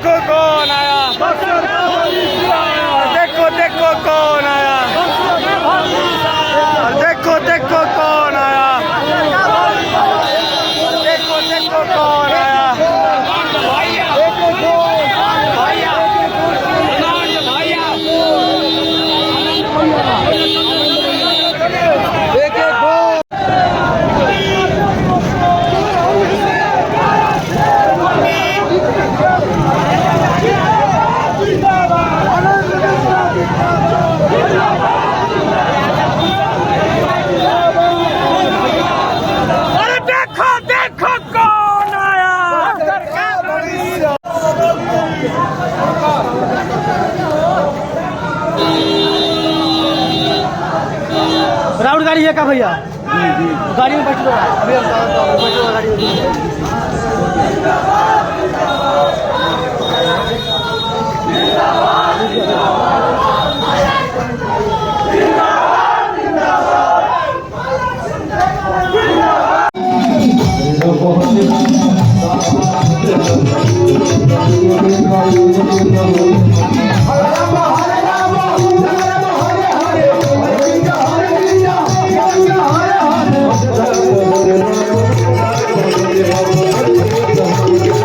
देखो कौन आया, देखो देखो कौन आया, देखो देखो कौन आया, देखो देखो कौन आया, राउंड गाड़ी है का भैया? गाड़ी में बैठ लो, बैठो गाड़ी में। Hare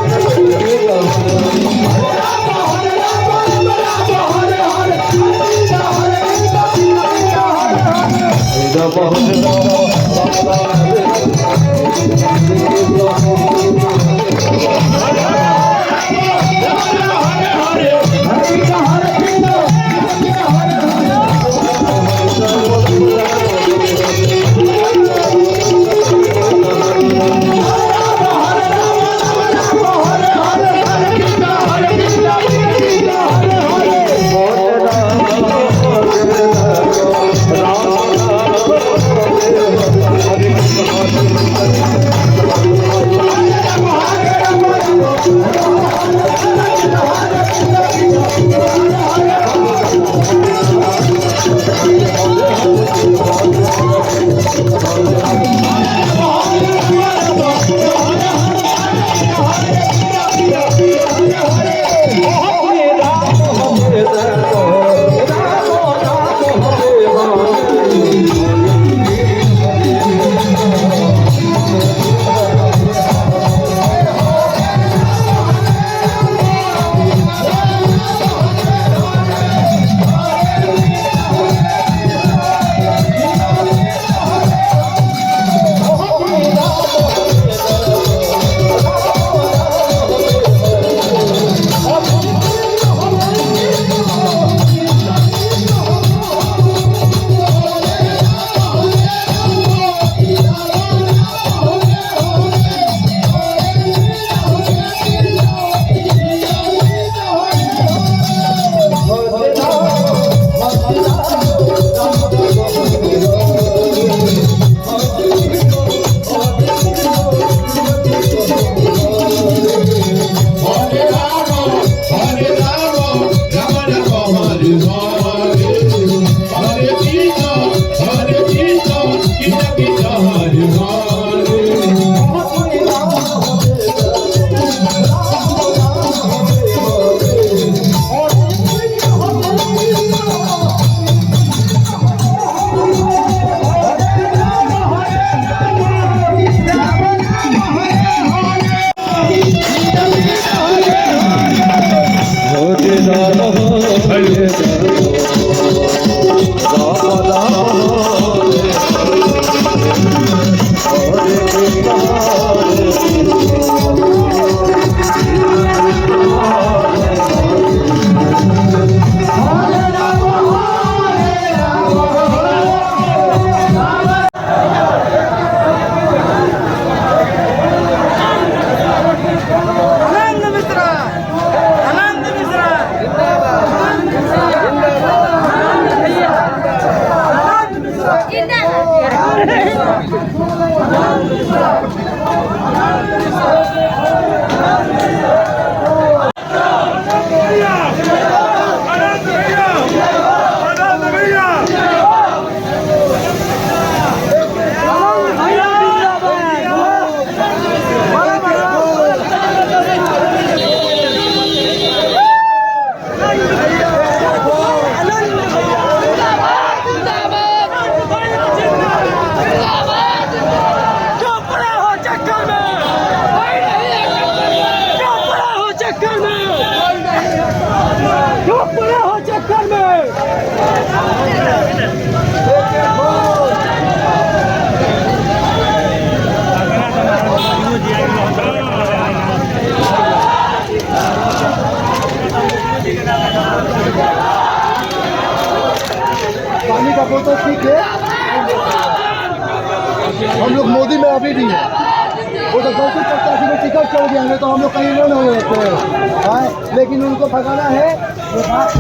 वो तो ठीक है, हम लोग मोदी में अभी भी है। वो तो गलती प्रत्याशी में टिकट चल गया है तो हम लोग कहीं नहीं हो जाते हैं, लेकिन उनको भगाना है ये बात